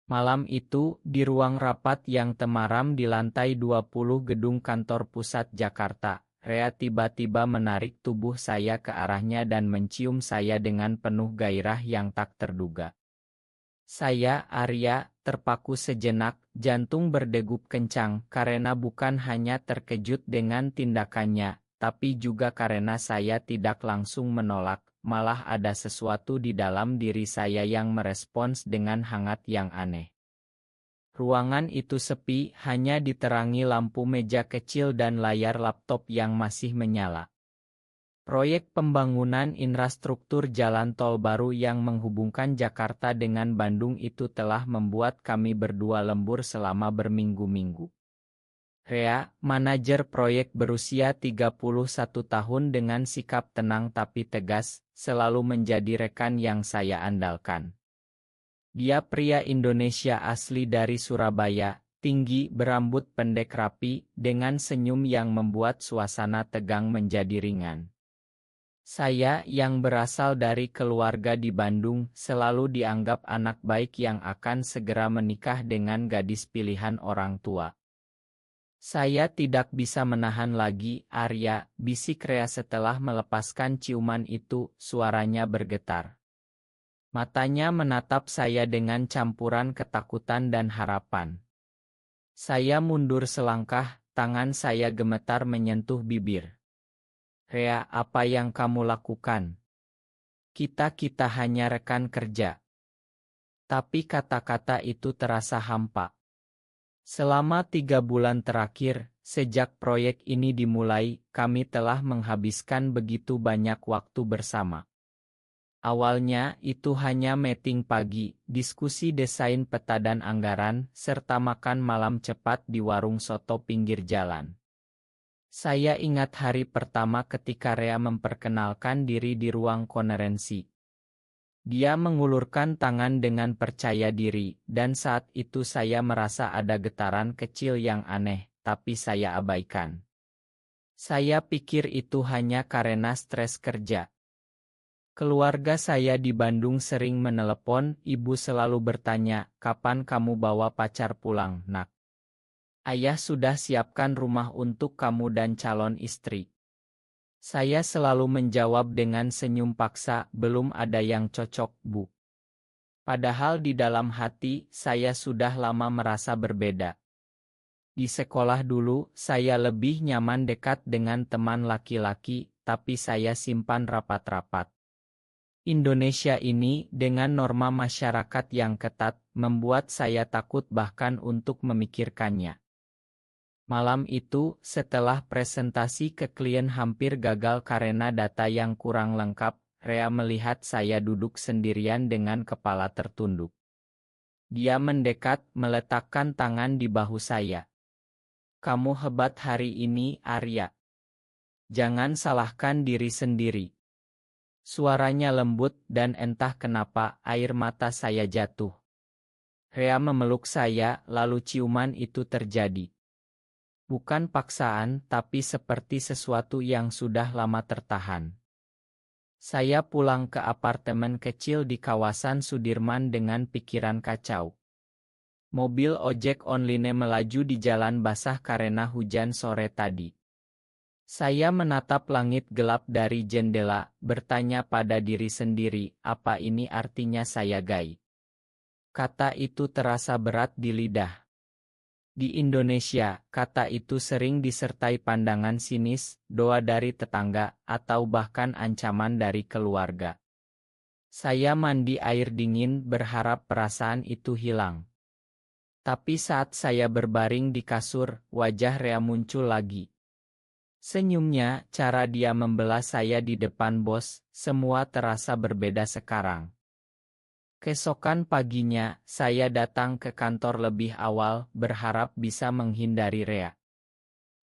Malam itu, di ruang rapat yang temaram di lantai 20 gedung kantor pusat Jakarta, Rea tiba-tiba menarik tubuh saya ke arahnya dan mencium saya dengan penuh gairah yang tak terduga. Saya, Arya, terpaku sejenak, jantung berdegup kencang karena bukan hanya terkejut dengan tindakannya, tapi juga karena saya tidak langsung menolak, malah ada sesuatu di dalam diri saya yang merespons dengan hangat yang aneh. Ruangan itu sepi, hanya diterangi lampu meja kecil dan layar laptop yang masih menyala. Proyek pembangunan infrastruktur jalan tol baru yang menghubungkan Jakarta dengan Bandung itu telah membuat kami berdua lembur selama berminggu-minggu. Rea, manajer proyek berusia 31 tahun dengan sikap tenang tapi tegas, selalu menjadi rekan yang saya andalkan. Dia pria Indonesia asli dari Surabaya, tinggi, berambut pendek rapi, dengan senyum yang membuat suasana tegang menjadi ringan. Saya yang berasal dari keluarga di Bandung selalu dianggap anak baik yang akan segera menikah dengan gadis pilihan orang tua. Saya tidak bisa menahan lagi, Arya, bisik Rea setelah melepaskan ciuman itu, suaranya bergetar. Matanya menatap saya dengan campuran ketakutan dan harapan. Saya mundur selangkah, tangan saya gemetar menyentuh bibir. Rea, apa yang kamu lakukan? Kita hanya rekan kerja. Tapi kata-kata itu terasa hampa. Selama 3 bulan terakhir, sejak proyek ini dimulai, kami telah menghabiskan begitu banyak waktu bersama. Awalnya itu hanya meeting pagi, diskusi desain peta dan anggaran, serta makan malam cepat di warung soto pinggir jalan. Saya ingat hari pertama ketika Rea memperkenalkan diri di ruang konferensi. Dia mengulurkan tangan dengan percaya diri, dan saat itu saya merasa ada getaran kecil yang aneh, tapi saya abaikan. Saya pikir itu hanya karena stres kerja. Keluarga saya di Bandung sering menelepon, ibu selalu bertanya, kapan kamu bawa pacar pulang, nak? Ayah sudah siapkan rumah untuk kamu dan calon istri. Saya selalu menjawab dengan senyum paksa, belum ada yang cocok, Bu. Padahal di dalam hati, saya sudah lama merasa berbeda. Di sekolah dulu, saya lebih nyaman dekat dengan teman laki-laki, tapi saya simpan rapat-rapat. Indonesia ini, dengan norma masyarakat yang ketat, membuat saya takut bahkan untuk memikirkannya. Malam itu, setelah presentasi ke klien hampir gagal karena data yang kurang lengkap, Rea melihat saya duduk sendirian dengan kepala tertunduk. Dia mendekat, meletakkan tangan di bahu saya. Kamu hebat hari ini, Arya. Jangan salahkan diri sendiri. Suaranya lembut dan entah kenapa air mata saya jatuh. Rea memeluk saya, lalu ciuman itu terjadi. Bukan paksaan, tapi seperti sesuatu yang sudah lama tertahan. Saya pulang ke apartemen kecil di kawasan Sudirman dengan pikiran kacau. Mobil ojek online melaju di jalan basah karena hujan sore tadi. Saya menatap langit gelap dari jendela, bertanya pada diri sendiri, apa ini artinya saya gay? Kata itu terasa berat di lidah. Di Indonesia, kata itu sering disertai pandangan sinis, doa dari tetangga, atau bahkan ancaman dari keluarga. Saya mandi air dingin berharap perasaan itu hilang. Tapi saat saya berbaring di kasur, wajah Rea muncul lagi. Senyumnya, cara dia membela saya di depan bos, semua terasa berbeda sekarang. Keesokan paginya, saya datang ke kantor lebih awal, berharap bisa menghindari Rea.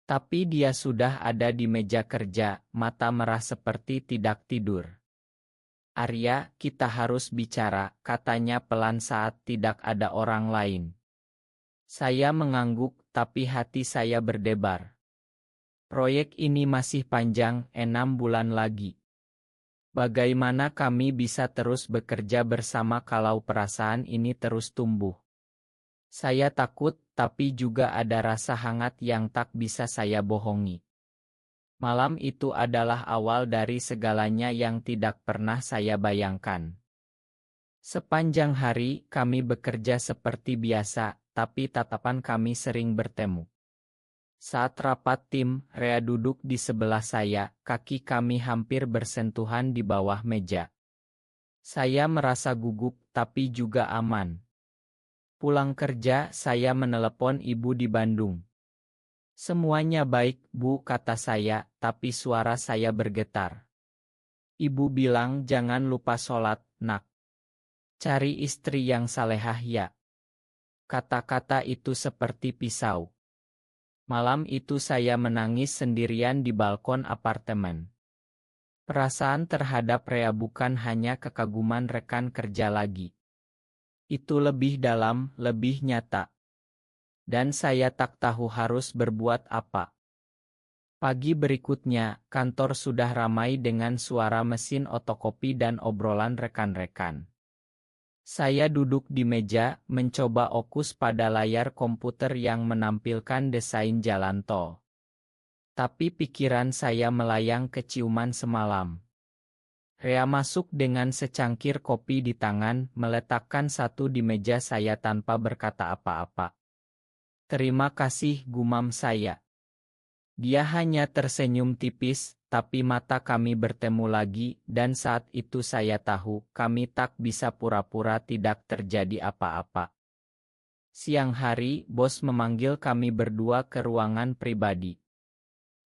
Tapi dia sudah ada di meja kerja, mata merah seperti tidak tidur. Arya, kita harus bicara, katanya pelan saat tidak ada orang lain. Saya mengangguk, tapi hati saya berdebar. Proyek ini masih panjang, 6 bulan lagi. Bagaimana kami bisa terus bekerja bersama kalau perasaan ini terus tumbuh? Saya takut, tapi juga ada rasa hangat yang tak bisa saya bohongi. Malam itu adalah awal dari segalanya yang tidak pernah saya bayangkan. Sepanjang hari, kami bekerja seperti biasa, tapi tatapan kami sering bertemu. Saat rapat tim, Rea duduk di sebelah saya, kaki kami hampir bersentuhan di bawah meja. Saya merasa gugup, tapi juga aman. Pulang kerja, saya menelepon ibu di Bandung. Semuanya baik, Bu, kata saya, tapi suara saya bergetar. Ibu bilang jangan lupa sholat, nak. Cari istri yang salehah ya. Kata-kata itu seperti pisau. Malam itu saya menangis sendirian di balkon apartemen. Perasaan terhadap Rea bukan hanya kekaguman rekan kerja lagi. Itu lebih dalam, lebih nyata. Dan saya tak tahu harus berbuat apa. Pagi berikutnya, kantor sudah ramai dengan suara mesin otokopi dan obrolan rekan-rekan. Saya duduk di meja, mencoba fokus pada layar komputer yang menampilkan desain jalan tol. Tapi pikiran saya melayang ke ciuman semalam. Rea masuk dengan secangkir kopi di tangan, meletakkan satu di meja saya tanpa berkata apa-apa. Terima kasih, gumam saya. Dia hanya tersenyum tipis, tapi mata kami bertemu lagi, dan saat itu saya tahu kami tak bisa pura-pura tidak terjadi apa-apa. Siang hari, bos memanggil kami berdua ke ruangan pribadi.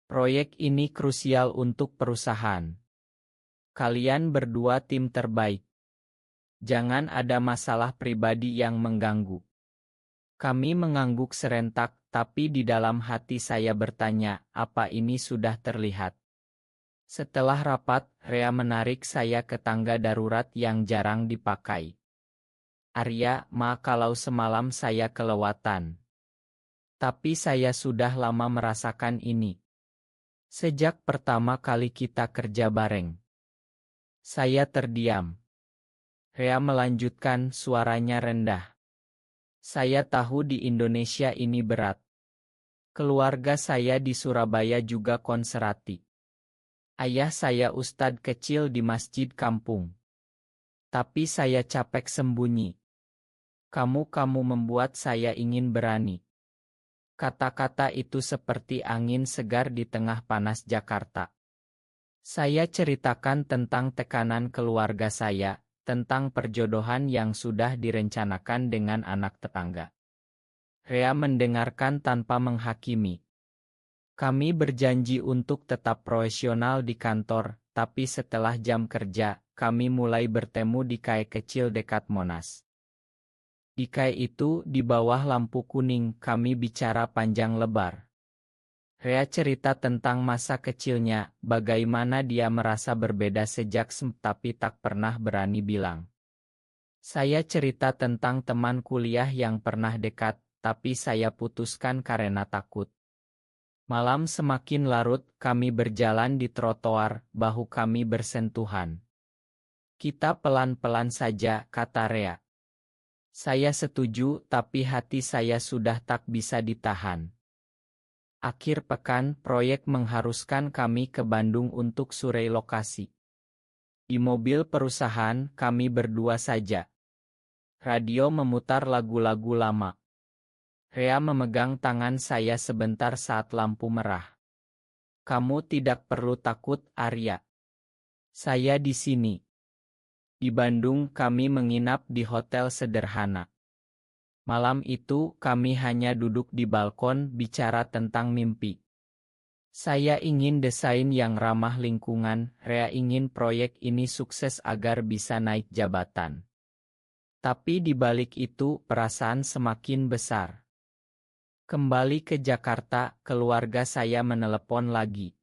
Proyek ini krusial untuk perusahaan. Kalian berdua tim terbaik. Jangan ada masalah pribadi yang mengganggu. Kami mengangguk serentak, tapi di dalam hati saya bertanya, apa ini sudah terlihat? Setelah rapat, Rea menarik saya ke tangga darurat yang jarang dipakai. Arya, kalau semalam saya kelewatan. Tapi saya sudah lama merasakan ini. Sejak pertama kali kita kerja bareng. Saya terdiam. Rea melanjutkan, suaranya rendah. Saya tahu di Indonesia ini berat. Keluarga saya di Surabaya juga konservatif. Ayah saya ustadz kecil di masjid kampung. Tapi saya capek sembunyi. Kamu membuat saya ingin berani. Kata-kata itu seperti angin segar di tengah panas Jakarta. Saya ceritakan tentang tekanan keluarga saya, tentang perjodohan yang sudah direncanakan dengan anak tetangga. Rea mendengarkan tanpa menghakimi. Kami berjanji untuk tetap profesional di kantor, tapi setelah jam kerja, kami mulai bertemu di kai kecil dekat Monas. Di kai itu, di bawah lampu kuning, kami bicara panjang lebar. Rea cerita tentang masa kecilnya, bagaimana dia merasa berbeda sejak tapi tak pernah berani bilang. Saya cerita tentang teman kuliah yang pernah dekat, tapi saya putuskan karena takut. Malam semakin larut, kami berjalan di trotoar, bahu kami bersentuhan. Kita pelan-pelan saja, kata Rea. Saya setuju, tapi hati saya sudah tak bisa ditahan. Akhir pekan, proyek mengharuskan kami ke Bandung untuk survei lokasi. Di mobil perusahaan, kami berdua saja. Radio memutar lagu-lagu lama. Rea memegang tangan saya sebentar saat lampu merah. Kamu tidak perlu takut, Arya. Saya di sini. Di Bandung kami menginap di hotel sederhana. Malam itu kami hanya duduk di balkon bicara tentang mimpi. Saya ingin desain yang ramah lingkungan, Rea ingin proyek ini sukses agar bisa naik jabatan. Tapi di balik itu perasaan semakin besar. Kembali ke Jakarta, keluarga saya menelepon lagi.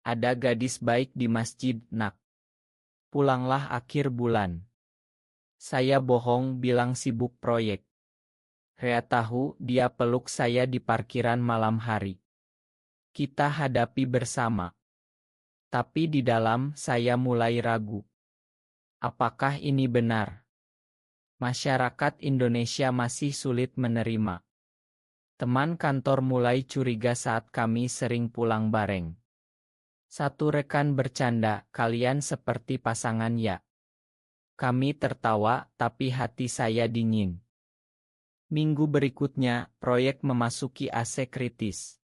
Ada gadis baik di masjid, nak. Pulanglah akhir bulan. Saya bohong bilang sibuk proyek. Rea tahu dia peluk saya di parkiran malam hari. Kita hadapi bersama. Tapi di dalam saya mulai ragu. Apakah ini benar? Masyarakat Indonesia masih sulit menerima. Teman kantor mulai curiga saat kami sering pulang bareng. Satu rekan bercanda, "Kalian seperti pasangan ya?" Kami tertawa, tapi hati saya dingin. Minggu berikutnya, proyek memasuki fase kritis.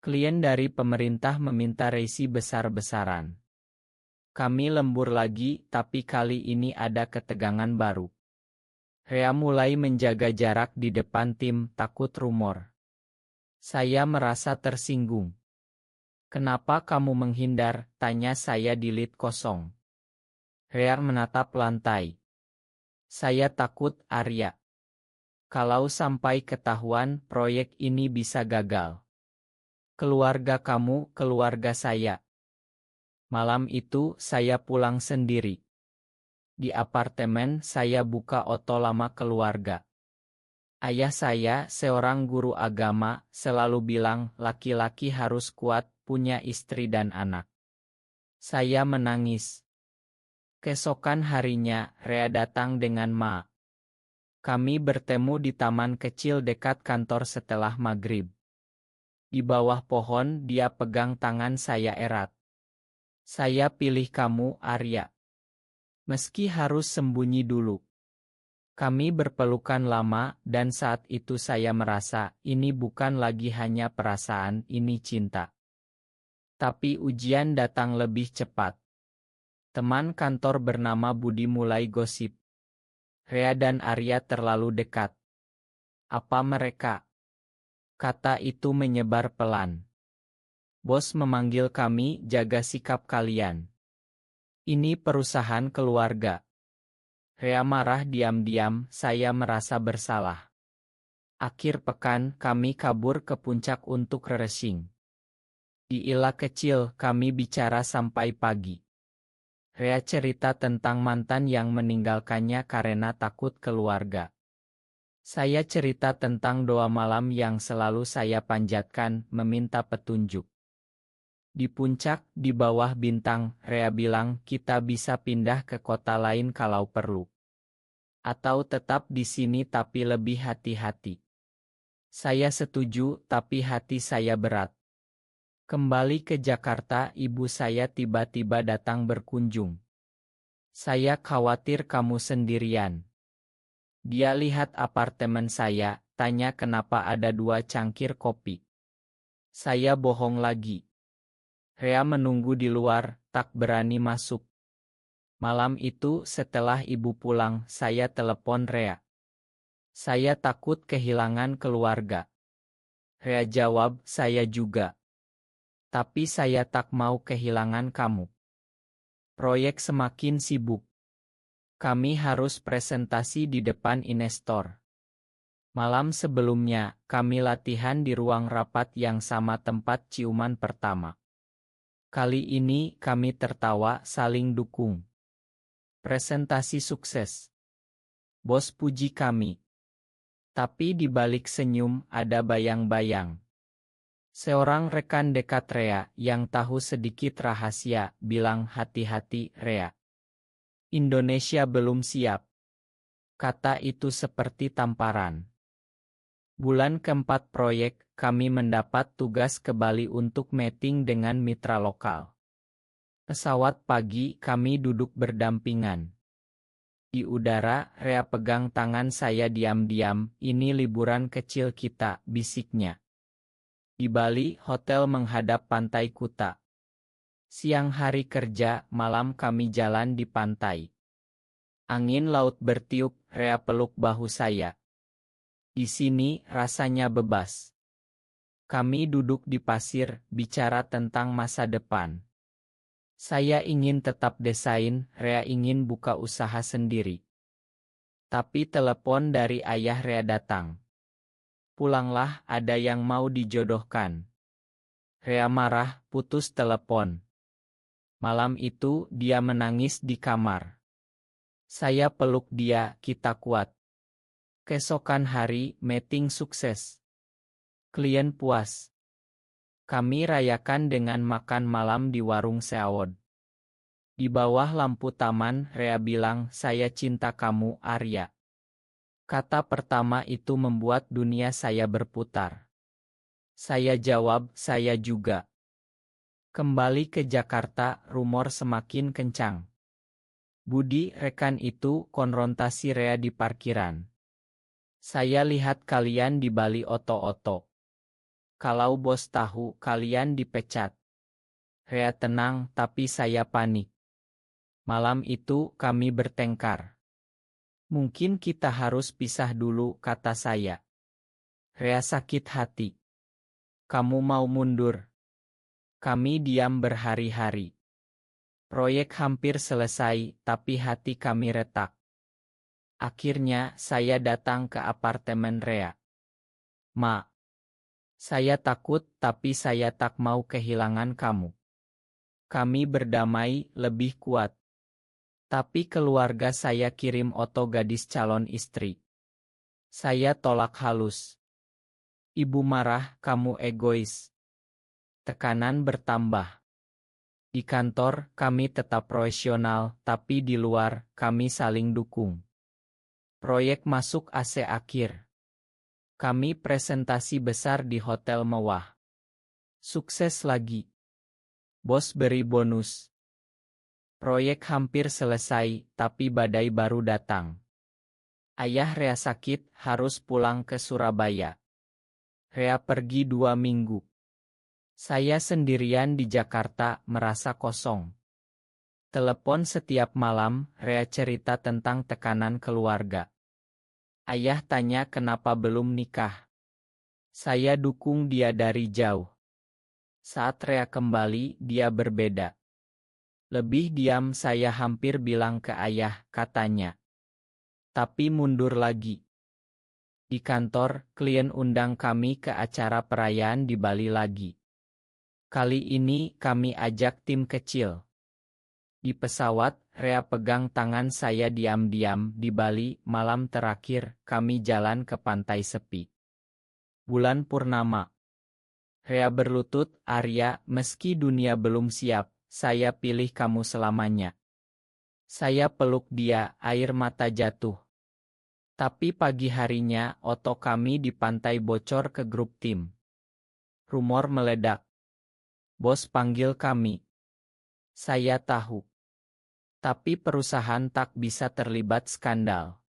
Klien dari pemerintah meminta resi besar-besaran. Kami lembur lagi, tapi kali ini ada ketegangan baru. Rea mulai menjaga jarak di depan tim, takut rumor. Saya merasa tersinggung. "Kenapa kamu menghindar?" tanya saya di lead kosong. Rea menatap lantai. "Saya takut, Arya. Kalau sampai ketahuan, proyek ini bisa gagal. Keluarga kamu, keluarga saya." Malam itu, saya pulang sendiri. Di apartemen, saya buka oto lama keluarga. Ayah saya, seorang guru agama, selalu bilang laki-laki harus kuat, punya istri dan anak. Saya menangis. Keesokan harinya, Rea datang dengan Ma. Kami bertemu di taman kecil dekat kantor setelah maghrib. Di bawah pohon, dia pegang tangan saya erat. "Saya pilih kamu, Arya. Meski harus sembunyi dulu." Kami berpelukan lama, dan saat itu saya merasa, ini bukan lagi hanya perasaan, ini cinta. Tapi ujian datang lebih cepat. Teman kantor bernama Budi mulai gosip. "Rea dan Arya terlalu dekat." "Apa mereka?" Kata itu menyebar pelan. "Bos memanggil kami, jaga sikap kalian. Ini perusahaan keluarga." Rea marah diam-diam, saya merasa bersalah. Akhir pekan, kami kabur ke puncak untuk refreshing. Di ila kecil, kami bicara sampai pagi. Rea cerita tentang mantan yang meninggalkannya karena takut keluarga. Saya cerita tentang doa malam yang selalu saya panjatkan, meminta petunjuk. Di puncak, di bawah bintang, Rea bilang kita bisa pindah ke kota lain kalau perlu. Atau tetap di sini tapi lebih hati-hati. Saya setuju, tapi hati saya berat. Kembali ke Jakarta, ibu saya tiba-tiba datang berkunjung. "Saya khawatir kamu sendirian." Dia lihat apartemen saya, tanya kenapa ada 2 cangkir kopi. Saya bohong lagi. Rea menunggu di luar, tak berani masuk. Malam itu, setelah ibu pulang, saya telepon Rea. "Saya takut kehilangan keluarga." Rea jawab, "Saya juga. Tapi saya tak mau kehilangan kamu." Proyek semakin sibuk. Kami harus presentasi di depan investor. Malam sebelumnya, kami latihan di ruang rapat yang sama tempat ciuman pertama. Kali ini, kami tertawa saling dukung. Presentasi sukses. Bos puji kami. Tapi di balik senyum, ada bayang-bayang. Seorang rekan dekat Rea, yang tahu sedikit rahasia, bilang, "Hati-hati, Rea. Indonesia belum siap." Kata itu seperti tamparan. Bulan keempat proyek, kami mendapat tugas ke Bali untuk meeting dengan mitra lokal. Pesawat pagi, kami duduk berdampingan. Di udara, Rea pegang tangan saya diam-diam, "Ini liburan kecil kita," bisiknya. Di Bali, hotel menghadap pantai Kuta. Siang hari kerja, malam kami jalan di pantai. Angin laut bertiup, Rea peluk bahu saya. "Di sini, rasanya bebas." Kami duduk di pasir, bicara tentang masa depan. Saya ingin tetap desain, Rea ingin buka usaha sendiri. Tapi telepon dari ayah Rea datang. "Pulanglah, ada yang mau dijodohkan." Rea marah, putus telepon. Malam itu, dia menangis di kamar. Saya peluk dia, "Kita kuat." Keesokan hari, meeting sukses. Klien puas. Kami rayakan dengan makan malam di warung seafood. Di bawah lampu taman, Rea bilang, "Saya cinta kamu, Arya." Kata pertama itu membuat dunia saya berputar. Saya jawab, saya juga. Kembali ke Jakarta, rumor semakin kencang. Budi, rekan itu, konfrontasi Rea di parkiran. Saya lihat kalian di Bali oto-oto. Kalau bos tahu, kalian dipecat. Rea tenang, tapi saya panik. Malam itu, kami bertengkar. Mungkin kita harus pisah dulu, kata saya. Rea sakit hati. Kamu mau mundur? Kami diam berhari-hari. Proyek hampir selesai, tapi hati kami retak. Akhirnya, saya datang ke apartemen Rea. Ma, saya takut, tapi saya tak mau kehilangan kamu. Kami berdamai, lebih kuat. Tapi keluarga saya kirim foto gadis calon istri. Saya tolak halus. Ibu marah, kamu egois. Tekanan bertambah. Di kantor, kami tetap profesional, tapi di luar, kami saling dukung. Proyek masuk AC akhir. Kami presentasi besar di hotel mewah. Sukses lagi. Bos beri bonus. Proyek hampir selesai, tapi badai baru datang. Ayah Rea sakit, harus pulang ke Surabaya. Rea pergi 2 minggu. Saya sendirian di Jakarta, merasa kosong. Telepon setiap malam, Rea cerita tentang tekanan keluarga. Ayah tanya kenapa belum nikah. Saya dukung dia dari jauh. Saat Rea kembali, dia berbeda. Lebih diam, saya hampir bilang ke ayah, katanya. Tapi mundur lagi. Di kantor, klien undang kami ke acara perayaan di Bali lagi. Kali ini kami ajak tim kecil. Di pesawat, Rea pegang tangan saya diam-diam. Di Bali, malam terakhir, kami jalan ke pantai sepi. Bulan purnama. Rea berlutut, Arya, meski dunia belum siap, saya pilih kamu selamanya. Saya peluk dia, air mata jatuh. Tapi pagi harinya, foto kami di pantai bocor ke grup tim. Rumor meledak. Bos panggil kami. Saya tahu. Tapi perusahaan tak bisa terlibat skandal.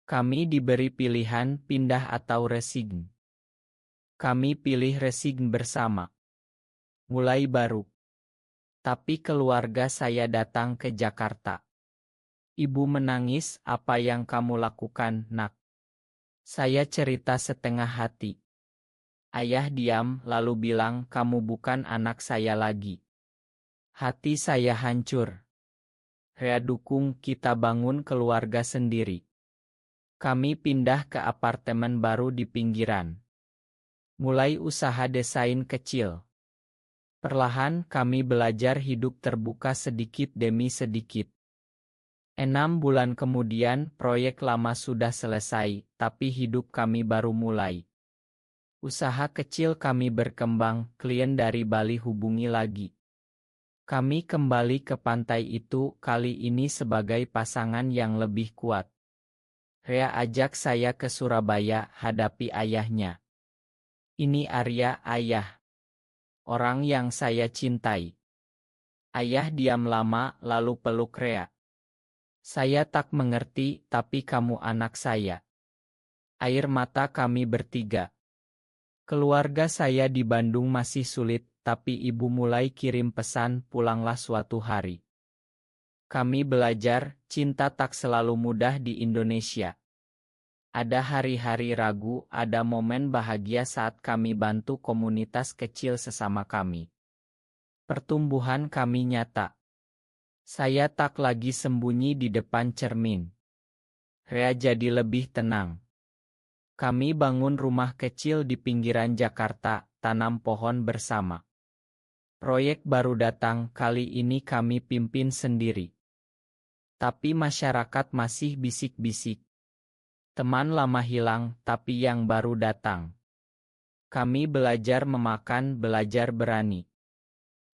Kami diberi pilihan pindah atau resign. Kami pilih resign bersama. Mulai baru. Tapi keluarga saya datang ke Jakarta. Ibu menangis, apa yang kamu lakukan, nak? Saya cerita setengah hati. Ayah diam, lalu bilang, kamu bukan anak saya lagi. Hati saya hancur. Rea dukung, kita bangun keluarga sendiri. Kami pindah ke apartemen baru di pinggiran. Mulai usaha desain kecil. Perlahan kami belajar hidup terbuka sedikit demi sedikit. 6 bulan kemudian, proyek lama sudah selesai, tapi hidup kami baru mulai. Usaha kecil kami berkembang, klien dari Bali hubungi lagi. Kami kembali ke pantai itu, kali ini sebagai pasangan yang lebih kuat. Rea ajak saya ke Surabaya, hadapi ayahnya. Ini Arya, ayah. Orang yang saya cintai. Ayah diam lama, lalu peluk Rea. Saya tak mengerti, tapi kamu anak saya. Air mata kami bertiga. Keluarga saya di Bandung masih sulit, tapi ibu mulai kirim pesan, pulanglah suatu hari. Kami belajar, cinta tak selalu mudah di Indonesia. Ada hari-hari ragu, ada momen bahagia saat kami bantu komunitas kecil sesama kami. Pertumbuhan kami nyata. Saya tak lagi sembunyi di depan cermin. Rea jadi lebih tenang. Kami bangun rumah kecil di pinggiran Jakarta, tanam pohon bersama. Proyek baru datang, kali ini kami pimpin sendiri. Tapi masyarakat masih bisik-bisik. Teman lama hilang, tapi yang baru datang. Kami belajar memakan, belajar berani.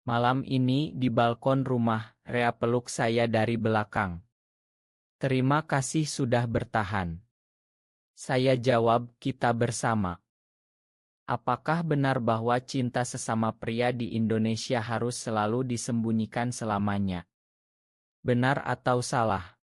Malam ini di balkon rumah, Rea peluk saya dari belakang. Terima kasih sudah bertahan. Saya jawab, kita bersama. Apakah benar bahwa cinta sesama pria di Indonesia harus selalu disembunyikan selamanya? Benar atau salah?